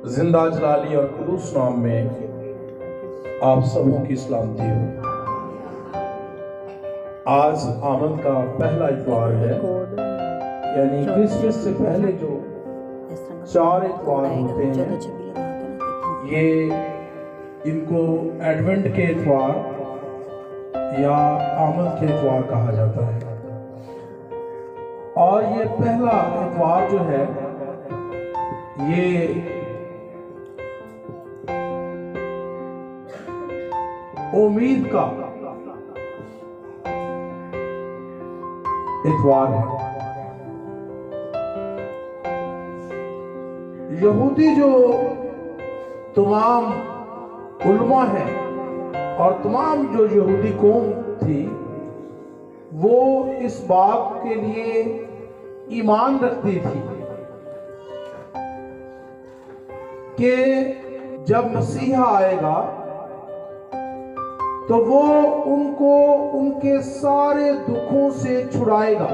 जिंदा जलाली और कुदूस नाम में आप सबों की सलामती हो। आज आमद का पहला इतवार है, यानी क्रिसमस से पहले जो 4 इतवार होते हैं, ये इनको एडवेंट के इतवार या आमद के इतवार कहा जाता है। और ये पहला इतवार जो है ये उम्मीद का इतवार है। यहूदी जो तमाम उलमा है और तमाम जो यहूदी कौम थी, वो इस बात के लिए ईमान रखती थी कि जब मसीहा आएगा तो वो उनको उनके सारे दुखों से छुड़ाएगा।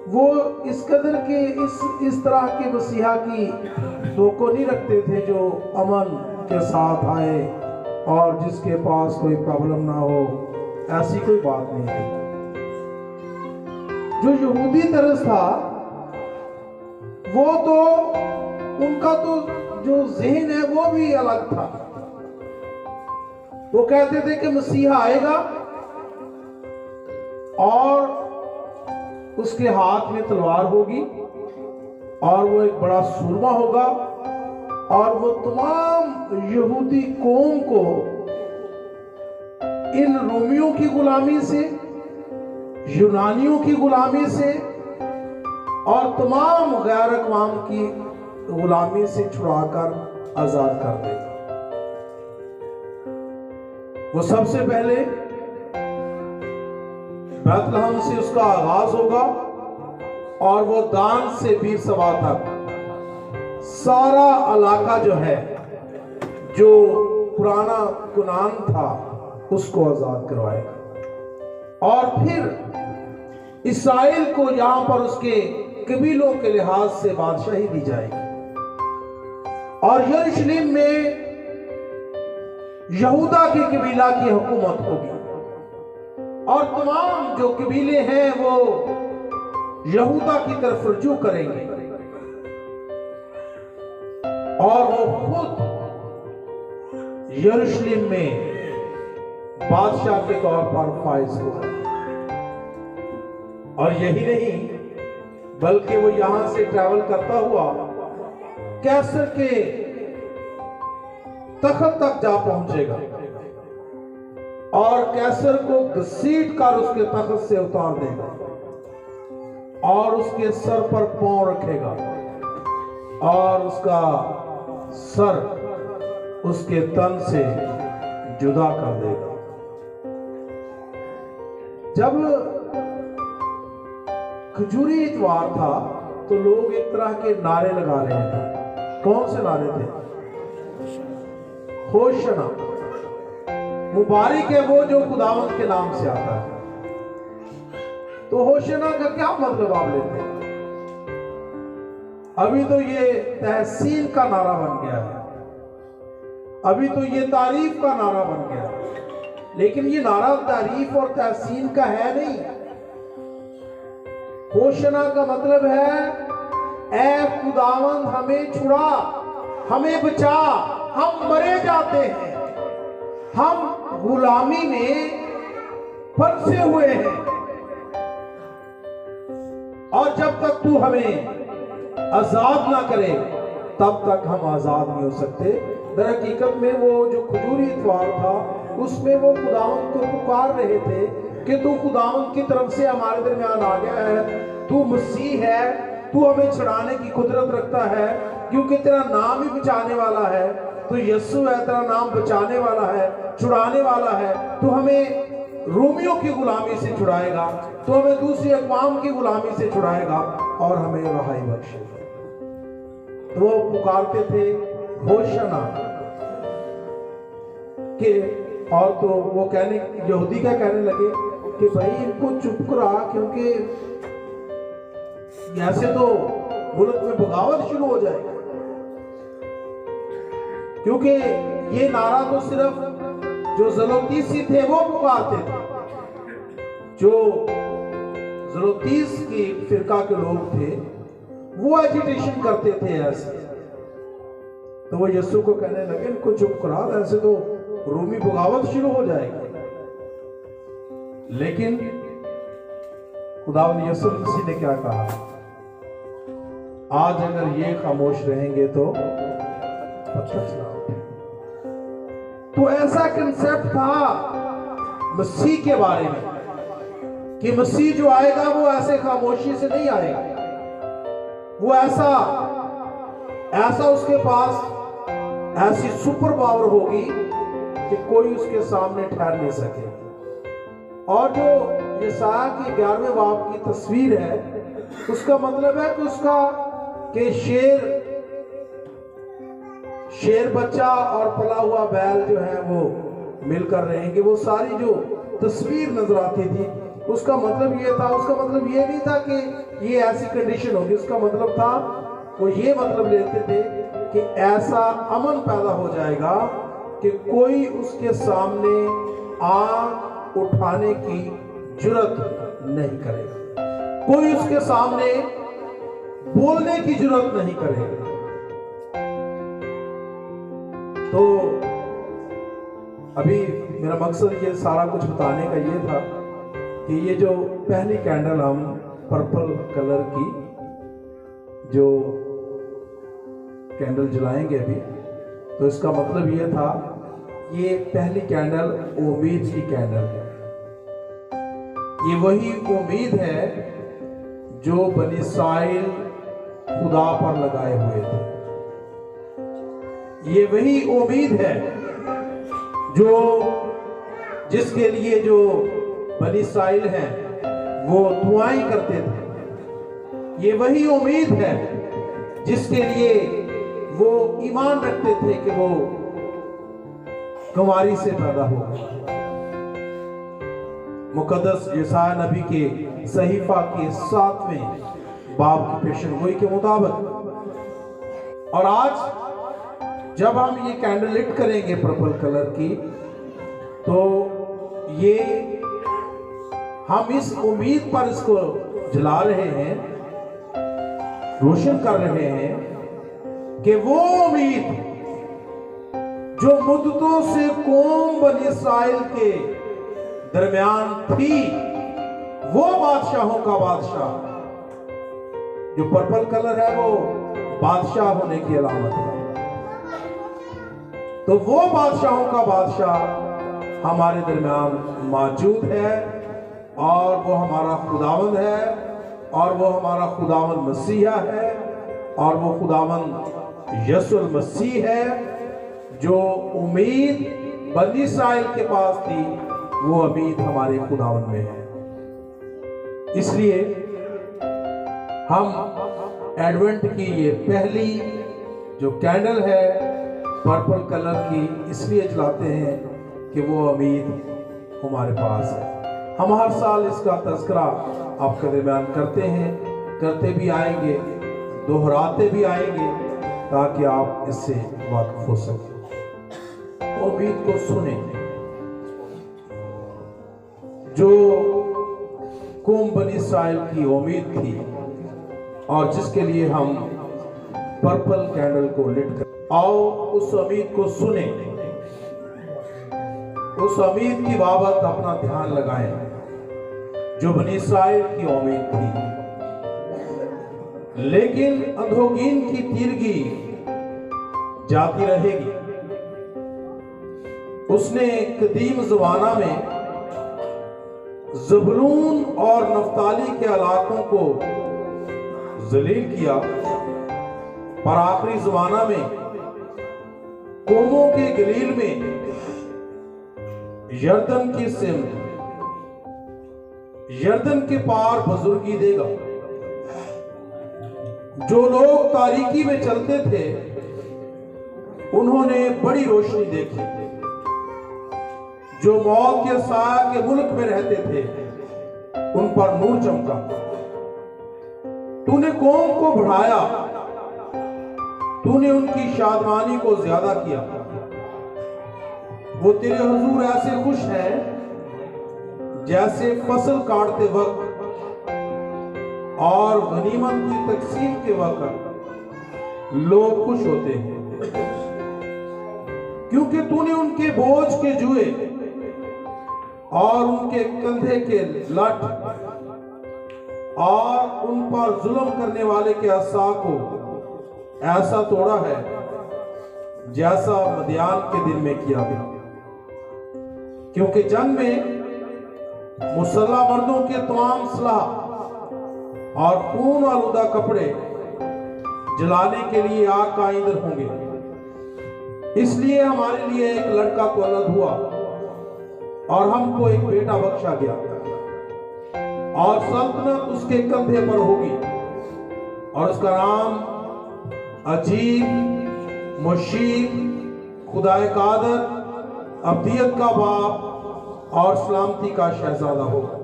वो इस कदर के इस तरह के मसीहा की तो नहीं रखते थे जो अमन के साथ आए और जिसके पास कोई प्रॉब्लम ना हो, ऐसी कोई बात नहीं थी। जो यहूदी तरस था वो तो उनका तो जो ज़हन है वो भी अलग था। वो कहते थे कि मसीहा आएगा और उसके हाथ में तलवार होगी और वो एक बड़ा सूरमा होगा और वो तमाम यहूदी कौम को इन रोमियों की गुलामी से, यूनानियों की गुलामी से और तमाम गैर अक़वाम की गुलामी से छुड़ाकर आजाद कर देगा। वो सबसे पहले बैतलहम से उसका आगाज होगा और वो दान से बीरसबा तक सारा इलाका जो है, जो पुराना कुनान था, उसको आजाद करवाएगा। और फिर इस्राएल को यहां पर उसके कबीलों के लिहाज से बादशाही दी जाएगी और यरूशलेम में यहूदा के कबीला की हुकूमत होगी और तमाम जो कबीले हैं वो यहूदा की तरफ रुजू करेंगे और वो खुद यरूशलेम में बादशाह के तौर पर फाइज होगा। और यही नहीं बल्कि वो यहां से ट्रैवल करता हुआ कैसर के तख्त तक जा पहुंचेगा और कैसर को घसीट कर उसके तख्त से उतार देगा और उसके सर पर पांव रखेगा और उसका सर उसके तन से जुदा कर देगा। जब खजूरी इतवार था तो लोग एक तरह के नारे लगा रहे थे। कौन से नारे थे? होशना, मुबारक है वो जो खुदावंद के नाम से आता है। तो होशना का क्या मतलब आप लेते हैं? अभी तो ये तहसीन का नारा बन गया है, अभी तो ये तारीफ का नारा बन गया है, लेकिन ये नारा तारीफ और तहसीन का है नहीं। होशना का मतलब है ऐ खुदावंद हमें छुड़ा, हमें बचा, हम मरे जाते हैं, हम गुलामी में फंसे हुए हैं और जब तक तू हमें आजाद ना करे तब तक हम आजाद नहीं हो सकते। दर हकीकत में वो जो खजूरी इतवार था उसमें वो खुदावंद को पुकार रहे थे कि तू खुदावंद की तरफ से हमारे दरमियान आ गया है, तू मसीह है, तू हमें छुड़ाने की कुदरत रखता है, क्योंकि तेरा नाम ही बचाने वाला है, तू यीशु है, तेरा नाम बचाने वाला है, छुड़ाने वाला है, तू हमें रोमियों की गुलामी से छुड़ाएगा, तू हमें दूसरी अक़वाम की गुलामी से छुड़ाएगा और हमें रहाई बख्शेगा। तो वो पुकारते थे होशना के, और तो वो कहने यहूदी क्या कहने लगे कि भाई इनको चुप करा, क्योंकि ऐसे तो मुल्क में बगावत शुरू हो जाएगी। क्योंकि ये नारा तो सिर्फ जो ज़लोतीसी थे वो पुकारते थे, जो ज़लोतीस की फिरका के लोग थे वो एजिटेशन करते थे ऐसे। तो वो यीशु को कहने लगे इनको चुप करा, ऐसे तो रूमी बगावत शुरू हो जाएगी। लेकिन खुदावंद यीशु मसीह ने क्या कहा, आज अगर ये खामोश रहेंगे तो पत्थर चलाओ। तो ऐसा कंसेप्ट था मसीह के बारे में कि मसीह जो आएगा वो ऐसे खामोशी से नहीं आएगा, वो ऐसा उसके पास ऐसी सुपर पावर होगी कि कोई उसके सामने ठहर नहीं सके। और जो यशायाह की 11वें बाब की तस्वीर है, उसका मतलब है कि उसका कि शेर बच्चा और पला हुआ बैल जो है वो मिलकर रहेंगे। वो सारी जो तस्वीर नजर आती थी उसका मतलब ये था, उसका मतलब ये नहीं था कि ये ऐसी कंडीशन होगी, उसका मतलब था वो ये मतलब लेते थे कि ऐसा अमन पैदा हो जाएगा कि कोई उसके सामने आंख उठाने की जुर्रत नहीं करेगा, कोई उसके सामने बोलने की जुर्रत नहीं करेगा। तो अभी मेरा मकसद ये सारा कुछ बताने का ये था कि ये जो पहली कैंडल हम पर्पल कलर की जो कैंडल जलाएंगे अभी, तो इसका मतलब ये था, ये पहली कैंडल उम्मीद की कैंडल है। ये वही उम्मीद है जो बनी इस्राएल खुदा पर लगाए हुए थे। ये वही उम्मीद है जो जिसके लिए जो बनी इस्राएल हैं वो दुआएं करते थे। ये वही उम्मीद है जिसके लिए वो ईमान रखते थे कि वो कुंवारी से पैदा होगा। मुकद्दस यशायाह नबी के सहीफा के 7वें बाब की पेशनगोई के मुताबिक। और आज जब हम ये कैंडल लिट करेंगे पर्पल कलर की, तो ये हम इस उम्मीद पर इसको जला रहे हैं, रोशन कर रहे हैं कि वो उम्मीद जो मुद्दतों से कौम बनी इस्राएल के दरमियान थी, वो बादशाहों का बादशाह, जो पर्पल कलर है वो बादशाह होने की अलामत है। तो वो बादशाहों का बादशाह हमारे दरमियान मौजूद है, और वो हमारा खुदावंद है, और वो हमारा खुदावंद मसीहा है, और वो खुदावंद यीशु मसीह है। जो उम्मीद बनी इस्राएल के पास थी वो उम्मीद हमारे खुदावंद में है। इसलिए हम एडवेंट की ये पहली जो कैंडल है पर्पल कलर की इसलिए जलाते हैं कि वो उम्मीद हमारे पास है। हम हर साल इसका तज़किरा आपके दरमियान करते हैं, करते भी आएंगे, दोहराते भी आएंगे, ताकि आप इससे वाकिफ हो सकें। उम्मीद को सुने जो कौम बनी इस्राएल की उम्मीद थी, और जिसके लिए हम पर्पल कैंडल को लिट कर आओ उस उम्मीद को सुने, उस उम्मीद की बाबत अपना ध्यान लगाएं जो बनी इस्राएल की उम्मीद थी। लेकिन अधोगीन की तीरगी जाती रहेगी। उसने कदीम ज़माना में ज़बूलून और नफ्ताली के इलाकों को जलील किया, पर आखिरी ज़माना में कौमों के गलील में यर्दन की सिमत, यर्दन के पार बुजुर्गी देगा। जो लोग तारीकी में चलते थे उन्होंने बड़ी रोशनी देखी, जो मौत के साए के मुल्क में रहते थे उन पर नूर चमका। तूने कौम को बढ़ाया, तूने उनकी शादमानी को ज्यादा किया। वो तेरे हुजूर ऐसे खुश हैं जैसे फसल काटते वक्त और गनीमत की तकसीम के वक्त लोग खुश होते हैं, क्योंकि तूने उनके बोझ के जुए और उनके कंधे के लठ और उन पर जुल्म करने वाले के असा को ऐसा तोड़ा है जैसा मदियान के दिन में किया गया। क्योंकि जंग में मुसल्लह मर्दों के तमाम सलाह और खून आलूदा कपड़े जलाने के लिए आग का ईंधन होंगे। इसलिए हमारे लिए एक लड़का तो अलग हुआ और हमको एक बेटा बख्शा गया, और सल्तनत उसके कंधे पर होगी, और उसका नाम अजीब, मुशीर, खुदाए कादर, अब्दियत का बाप और सलामती का शहजादा होगा।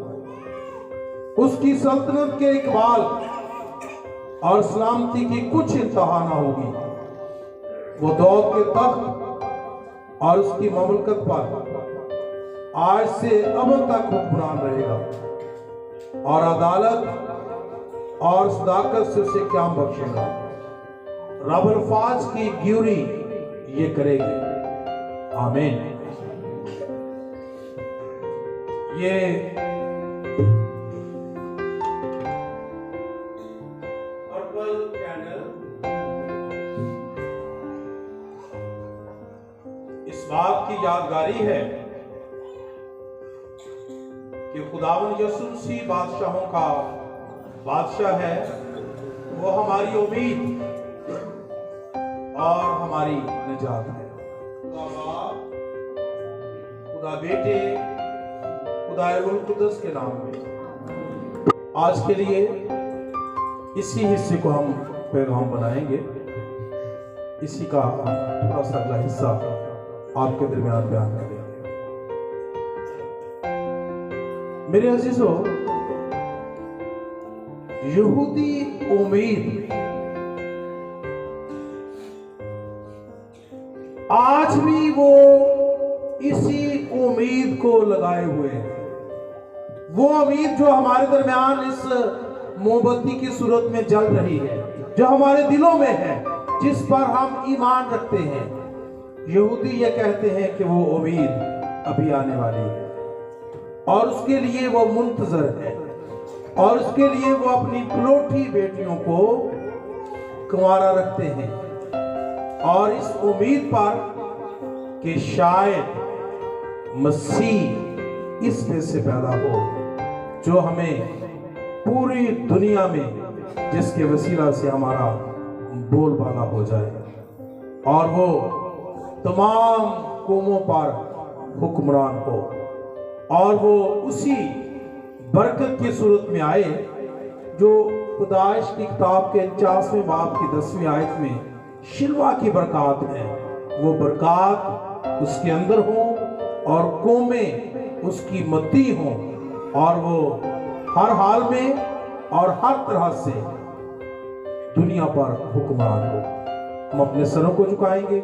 उसकी सल्तनत के इकबाल और सलामती की कुछ इंतहा ना होगी। वो दौद के तख्त और उसकी ममलकत पर आज से अब तक हुक्मरान रहेगा, और अदालत और सदाकत से उसे क्या बख्शेगा। रब अल्फाज की ग्यूरी ये करेगी। आमीन। ये पर्पल कैंडल इस बात की यादगारी है कि खुदावंद यीशु मसीह बादशाहों का बादशाह है। वो हमारी उम्मीद और हमारी निजात है। खुदा बाप, खुदा बेटे, खुदा रूह कुदस के नाम में आज के लिए इसी हिस्से को हम पैगाम बनाएंगे। इसी का थोड़ा सा अगला हिस्सा आपके दरमियान बयान करेंगे। मेरे अजीजों, यहूदी उम्मीद आज भी वो इसी उम्मीद को लगाए हुए हैं। वो उम्मीद जो हमारे दरमियान इस मोमबत्ती की सूरत में जल रही है, जो हमारे दिलों में है, जिस पर हम ईमान रखते हैं। यहूदी ये कहते हैं कि वो उम्मीद अभी आने वाली है, और उसके लिए वो मुंतजर है, और उसके लिए वो अपनी पलोठी बेटियों को कुंवारा रखते हैं, और इस उम्मीद पर कि शायद मसीह इस में से पैदा हो, जो हमें पूरी दुनिया में जिसके वसीला से हमारा बोलबाला हो जाए, और वो तमाम कौमों पर हुक्मरान हो, और वो उसी बरकत की सूरत में आए जो खुदाइश की किताब के 49वें बाब की 10वीं आयत में शिलवा की बरकत है। वो बरकत उसके अंदर हो और कौमें उसकी मती हों, और वो हर हाल में और हर तरह से दुनिया पर हुक्मरान हो। हम अपने सरों को झुकाएंगे।